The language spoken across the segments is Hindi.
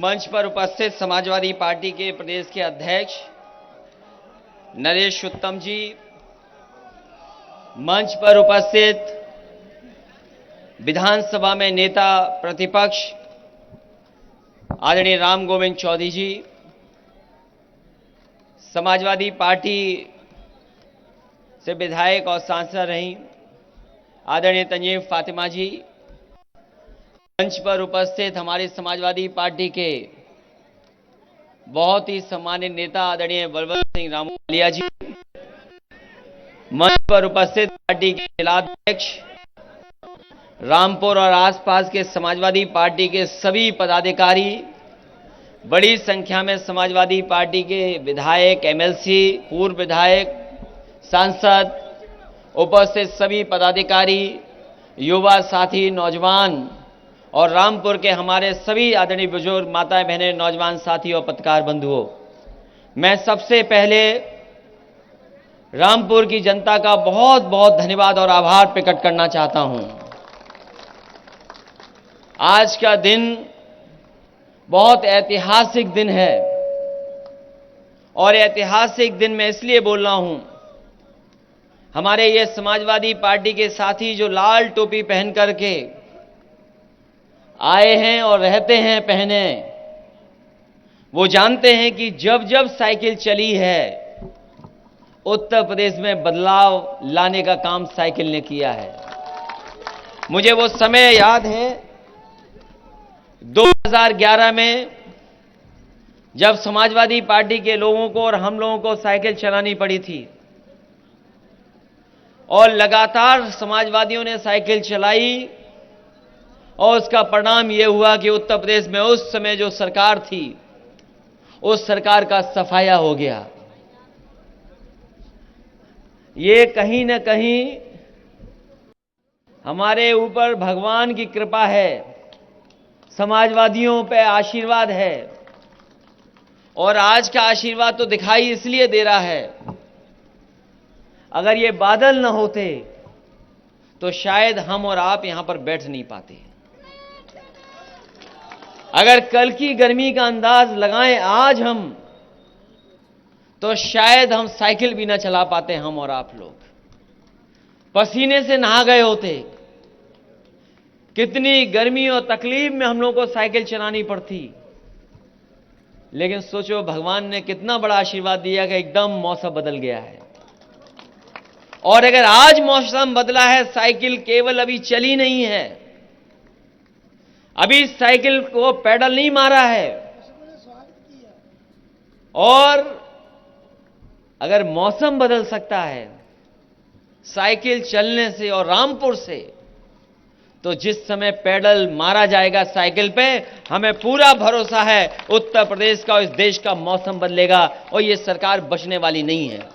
मंच पर उपस्थित समाजवादी पार्टी के प्रदेश के अध्यक्ष नरेश उत्तम जी, मंच पर उपस्थित विधानसभा में नेता प्रतिपक्ष आदरणीय राम गोविंद चौधरी जी, समाजवादी पार्टी से विधायक और सांसद रहीं आदरणीय तंजीम फातिमा जी, मंच पर उपस्थित हमारी समाजवादी पार्टी के बहुत ही सम्मानित नेता आदरणीय बलवंत सिंह रामोलिया जी, मंच पर उपस्थित पार्टी के जिलाध्यक्ष रामपुर और आसपास के समाजवादी पार्टी के सभी पदाधिकारी, बड़ी संख्या में समाजवादी पार्टी के विधायक, एमएलसी, पूर्व विधायक, सांसद, उपस्थित सभी पदाधिकारी, युवा साथी, नौजवान और रामपुर के हमारे सभी आदरणीय बुजुर्ग, माताएं, बहनें, नौजवान साथी और पत्रकार बंधुओं, मैं सबसे पहले रामपुर की जनता का बहुत बहुत धन्यवाद और आभार प्रकट करना चाहता हूं। आज का दिन बहुत ऐतिहासिक दिन है और ऐतिहासिक दिन मैं इसलिए बोल रहा हूं, हमारे ये समाजवादी पार्टी के साथी जो लाल टोपी पहन करके आए हैं और रहते हैं पहने, वो जानते हैं कि जब जब साइकिल चली है उत्तर प्रदेश में बदलाव लाने का काम साइकिल ने किया है। मुझे वो समय याद है 2011 में जब समाजवादी पार्टी के लोगों को और हम लोगों को साइकिल चलानी पड़ी थी और लगातार समाजवादियों ने साइकिल चलाई और उसका परिणाम यह हुआ कि उत्तर प्रदेश में उस समय जो सरकार थी उस सरकार का सफाया हो गया। ये कहीं न कहीं हमारे ऊपर भगवान की कृपा है, समाजवादियों पे आशीर्वाद है और आज का आशीर्वाद तो दिखाई इसलिए दे रहा है, अगर ये बादल न होते तो शायद हम और आप यहां पर बैठ नहीं पाते। अगर कल की गर्मी का अंदाज लगाएं आज हम, तो शायद हम साइकिल भी ना चला पाते। हम और आप लोग पसीने से नहा गए होते, कितनी गर्मी और तकलीफ में हम लोग को साइकिल चलानी पड़ती। लेकिन सोचो भगवान ने कितना बड़ा आशीर्वाद दिया कि एकदम मौसम बदल गया है। और अगर आज मौसम बदला है, साइकिल केवल अभी चली नहीं है, अभी साइकिल को पैडल नहीं मारा है, और अगर मौसम बदल सकता है साइकिल चलने से और रामपुर से, तो जिस समय पैडल मारा जाएगा साइकिल पे, हमें पूरा भरोसा है उत्तर प्रदेश का और इस देश का मौसम बदलेगा और ये सरकार बचने वाली नहीं है।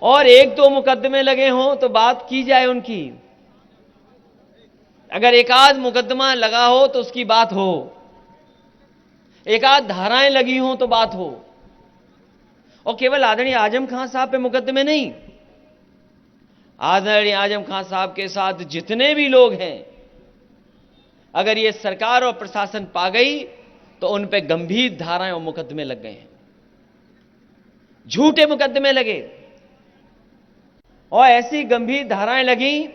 और एक दो मुकदमे लगे हों तो बात की जाए उनकी, अगर एक आध मुकदमा लगा हो तो उसकी बात हो, एक आध धाराएं लगी हों तो बात हो। और केवल आदरणीय आजम खान साहब पे मुकदमे नहीं, आदरणीय आजम खान साहब के साथ जितने भी लोग हैं, अगर ये सरकार और प्रशासन पा गई तो उन पे गंभीर धाराएं और मुकदमे लग गए हैं, झूठे मुकदमे लगे और ऐसी गंभीर धाराएं लगी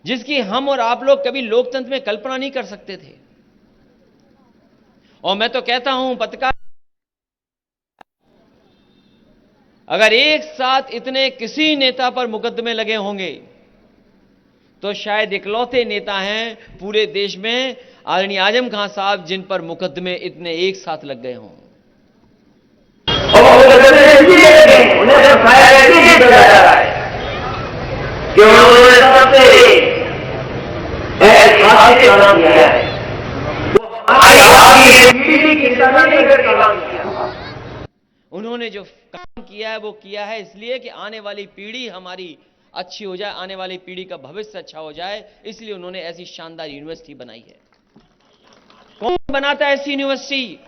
जिसकी हम और आप लोग कभी लोकतंत्र में कल्पना नहीं कर सकते थे। और मैं तो कहता हूं पत्रकार, अगर एक साथ इतने किसी नेता पर मुकदमे लगे होंगे तो शायद इकलौते नेता हैं पूरे देश में आदरणीय आजम खान साहब जिन पर मुकदमे इतने एक साथ लग गए हों। उन्होंने जो काम किया है वो किया है इसलिए कि आने वाली पीढ़ी हमारी अच्छी हो जाए, आने वाली पीढ़ी का भविष्य अच्छा हो जाए, इसलिए उन्होंने ऐसी शानदार यूनिवर्सिटी बनाई है। कौन बनाता है ऐसी यूनिवर्सिटी?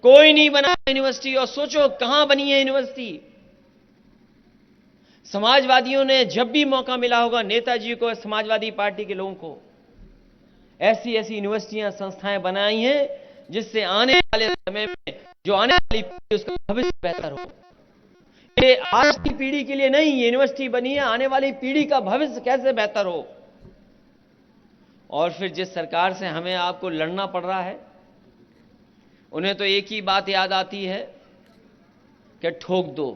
कोई नहीं बना यूनिवर्सिटी। और सोचो कहां बनी है यूनिवर्सिटी। समाजवादियों ने जब भी मौका मिला होगा नेताजी को, समाजवादी पार्टी के लोगों को ऐसी ऐसी यूनिवर्सिटियां, संस्थाएं बनाई हैं जिससे आने वाले समय में जो आने वाली पीढ़ी उसका भविष्य बेहतर हो। ये आज की पीढ़ी के लिए नहीं, यूनिवर्सिटी बनी है आने वाली पीढ़ी का भविष्य कैसे बेहतर हो। और फिर जिस सरकार से हमें आपको लड़ना पड़ रहा है, उन्हें तो एक ही बात याद आती है कि ठोक दो।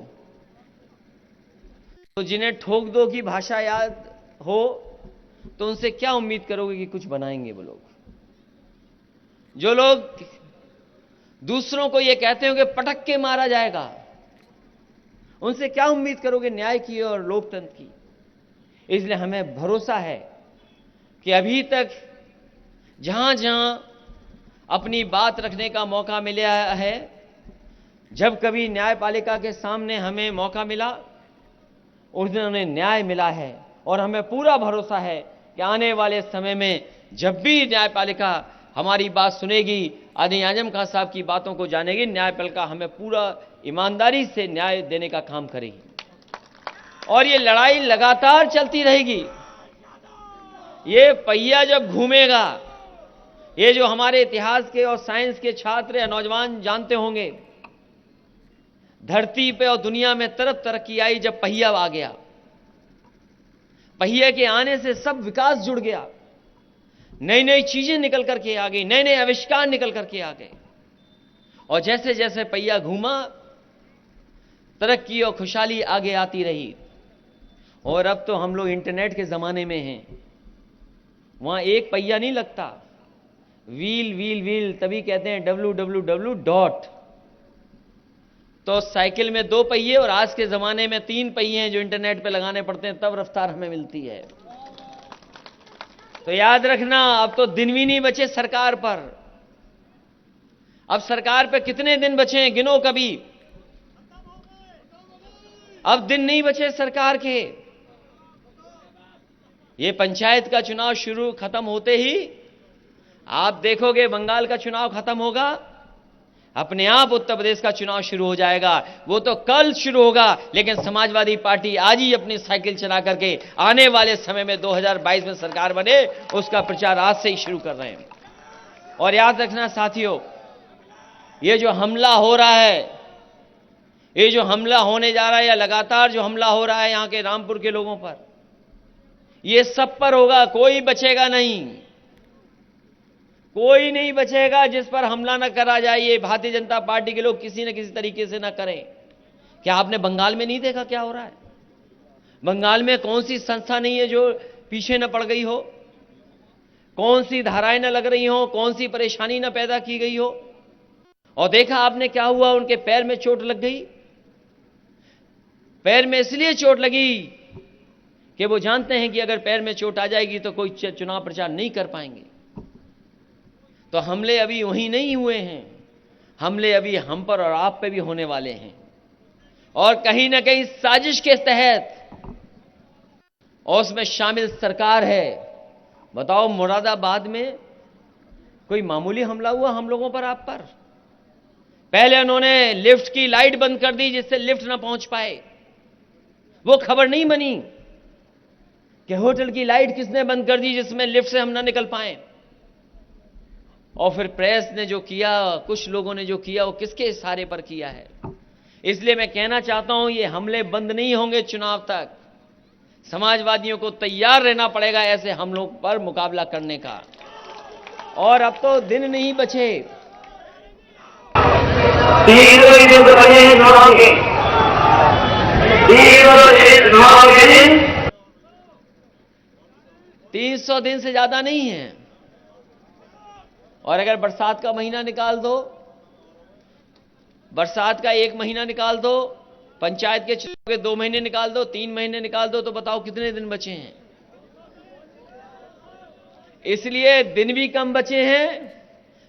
तो जिन्हें ठोक दो की भाषा याद हो तो उनसे क्या उम्मीद करोगे कि कुछ बनाएंगे वो लोग। जो लोग दूसरों को ये कहते हो कि पटक के मारा जाएगा, उनसे क्या उम्मीद करोगे न्याय की और लोकतंत्र की। इसलिए हमें भरोसा है कि अभी तक जहां जहां अपनी बात रखने का मौका मिला है, जब कभी न्यायपालिका के सामने हमें मौका मिला उस दिन उन्हें न्याय मिला है। और हमें पूरा भरोसा है कि आने वाले समय में जब भी न्यायपालिका हमारी बात सुनेगी, आदरणीय आजम खान साहब की बातों को जानेगी, न्यायपालिका हमें पूरा ईमानदारी से न्याय देने का काम करेगी। और ये लड़ाई लगातार चलती रहेगी। ये पहिया जब घूमेगा, ये जो हमारे इतिहास के और साइंस के छात्र या नौजवान जानते होंगे, धरती पे और दुनिया में तरफ तरक्की आई जब पहिया आ गया। पहिए के आने से सब विकास जुड़ गया, नई नई चीजें निकल करके आ गई, नए नए आविष्कार निकल करके आ गए। और जैसे जैसे पहिया घूमा, तरक्की और खुशहाली आगे आती रही। और अब तो हम लोग इंटरनेट के जमाने में हैं, वहां एक पहिया नहीं लगता, व्हील व्हील व्हील, तभी कहते हैं www. तो साइकिल में 2 पहिए और आज के जमाने में 3 पहिए हैं जो इंटरनेट पे लगाने पड़ते हैं, तब रफ्तार हमें मिलती है। तो याद रखना, अब तो दिन भी नहीं बचे सरकार पर। अब सरकार पे कितने दिन बचे हैं गिनो कभी। अब दिन नहीं बचे सरकार के। ये पंचायत का चुनाव खत्म होते ही आप देखोगे बंगाल का चुनाव खत्म होगा, अपने आप उत्तर प्रदेश का चुनाव शुरू हो जाएगा। वो तो कल शुरू होगा, लेकिन समाजवादी पार्टी आज ही अपनी साइकिल चला करके आने वाले समय में 2022 में सरकार बने, उसका प्रचार आज से ही शुरू कर रहे हैं। और याद रखना साथियों, ये जो हमला हो रहा है, ये जो हमला होने जा रहा है या लगातार जो हमला हो रहा है यहां के रामपुर के लोगों पर, ये सब पर होगा, कोई बचेगा नहीं, कोई नहीं बचेगा जिस पर हमला न करा जाए। ये भारतीय जनता पार्टी के लोग किसी न किसी तरीके से न करें। क्या आपने बंगाल में नहीं देखा क्या हो रहा है? बंगाल में कौन सी संस्था नहीं है जो पीछे न पड़ गई हो, कौन सी धाराएं न लग रही हो, कौन सी परेशानी न पैदा की गई हो। और देखा आपने क्या हुआ, उनके पैर में चोट लग गई। पैर में इसलिए चोट लगी कि वो जानते हैं कि अगर पैर में चोट आ जाएगी तो कोई चुनाव प्रचार नहीं कर पाएंगे। तो हमले अभी वहीं नहीं हुए हैं, हमले अभी हम पर और आप पे भी होने वाले हैं। और कहीं ना कहीं साजिश के तहत, और उसमें शामिल सरकार है। बताओ, मुरादाबाद में कोई मामूली हमला हुआ हम लोगों पर, आप पर? पहले उन्होंने लिफ्ट की लाइट बंद कर दी जिससे लिफ्ट ना पहुंच पाए। वो खबर नहीं बनी कि होटल की लाइट किसने बंद कर दी जिसमें लिफ्ट से हम ना निकल पाए। और फिर प्रेस ने जो किया, कुछ लोगों ने जो किया, वो किसके इशारे पर किया है। इसलिए मैं कहना चाहता हूं, ये हमले बंद नहीं होंगे चुनाव तक। समाजवादियों को तैयार रहना पड़ेगा ऐसे हमलों पर मुकाबला करने का। और अब तो दिन नहीं बचे। 300 दिन से ज्यादा नहीं है। और अगर बरसात का महीना निकाल दो, बरसात का 1 महीना निकाल दो, पंचायत के चुनाव के 2 महीने निकाल दो, 3 महीने निकाल दो, तो बताओ कितने दिन बचे हैं। इसलिए दिन भी कम बचे हैं।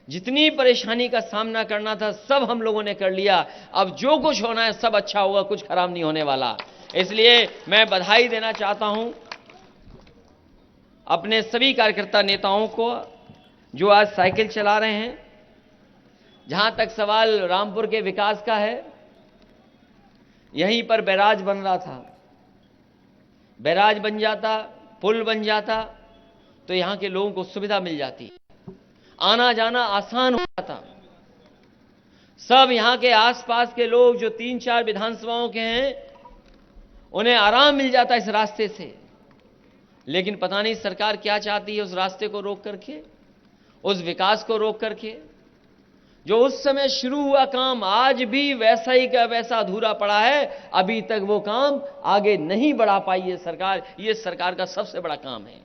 जितनी परेशानी का सामना करना था सब हम लोगों ने कर लिया। अब जो कुछ होना है सब अच्छा होगा, कुछ खराब नहीं होने वाला। इसलिए मैं बधाई देना चाहता हूं अपने सभी कार्यकर्ता नेताओं को जो आज साइकिल चला रहे हैं। जहां तक सवाल रामपुर के विकास का है, यहीं पर बैराज बन रहा था, बैराज बन जाता, पुल बन जाता तो यहां के लोगों को सुविधा मिल जाती, आना जाना आसान हो जाता। सब यहां के आसपास के लोग जो 3-4 विधानसभाओं के हैं, उन्हें आराम मिल जाता इस रास्ते से। लेकिन पता नहीं सरकार क्या चाहती है उस रास्ते को रोक करके, उस विकास को रोक करके। जो उस समय शुरू हुआ काम आज भी वैसा ही का वैसा अधूरा पड़ा है, अभी तक वो काम आगे नहीं बढ़ा पाई है सरकार। ये सरकार का सबसे बड़ा काम है।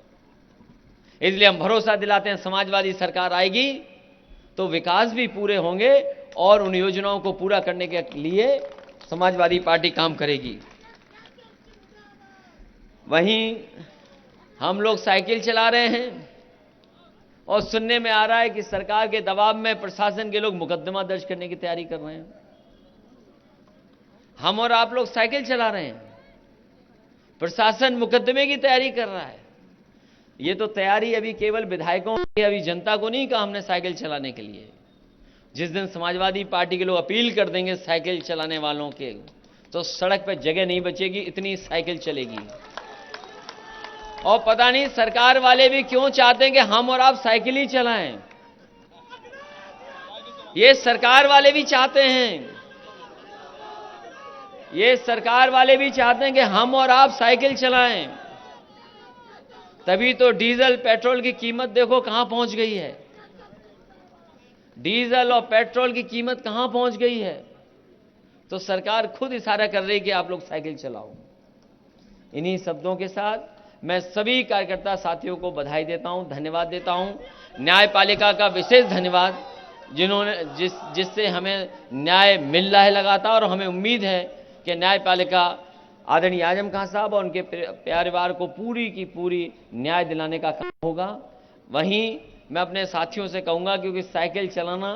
इसलिए हम भरोसा दिलाते हैं समाजवादी सरकार आएगी तो विकास भी पूरे होंगे और उन योजनाओं को पूरा करने के लिए समाजवादी पार्टी काम करेगी। वहीं हम लोग साइकिल चला रहे हैं और सुनने में आ रहा है कि सरकार के दबाव में प्रशासन के लोग मुकदमा दर्ज करने की तैयारी कर रहे हैं। हम और आप लोग साइकिल चला रहे हैं, प्रशासन मुकदमे की तैयारी कर रहा है। ये तो तैयारी अभी केवल विधायकों की, अभी जनता को नहीं कहा हमने साइकिल चलाने के लिए। जिस दिन समाजवादी पार्टी के लोग अपील कर देंगे साइकिल चलाने वालों के, तो सड़क पर जगह नहीं बचेगी, इतनी साइकिल चलेगी। और पता नहीं सरकार वाले भी क्यों चाहते हैं कि हम और आप साइकिल ही चलाएं। ये सरकार वाले भी चाहते हैं, ये सरकार वाले भी चाहते हैं कि हम और आप साइकिल चलाएं। तभी तो डीजल पेट्रोल की कीमत देखो कहां पहुंच गई है। डीजल और पेट्रोल की कीमत कहां पहुंच गई है। तो सरकार खुद इशारा कर रही है कि आप लोग साइकिल चलाओ। इन्हीं शब्दों के साथ मैं सभी कार्यकर्ता साथियों को बधाई देता हूं, धन्यवाद देता हूं। न्यायपालिका का विशेष धन्यवाद, जिन्होंने जिससे हमें न्याय मिल रहा है लगातार, और हमें उम्मीद है कि न्यायपालिका आदरणीय आजम खान साहब और उनके परिवार को पूरी की पूरी न्याय दिलाने का काम होगा। वहीं मैं अपने साथियों से कहूंगा, क्योंकि साइकिल चलाना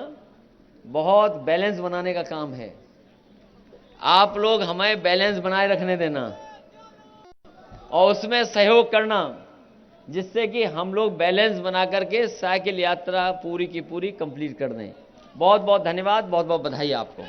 बहुत बैलेंस बनाने का काम है, आप लोग हमें बैलेंस बनाए रखने देना और उसमें सहयोग करना, जिससे कि हम लोग बैलेंस बना करके साइकिल यात्रा पूरी की पूरी कंप्लीट कर दें। बहुत बहुत धन्यवाद, बहुत बहुत बधाई आपको।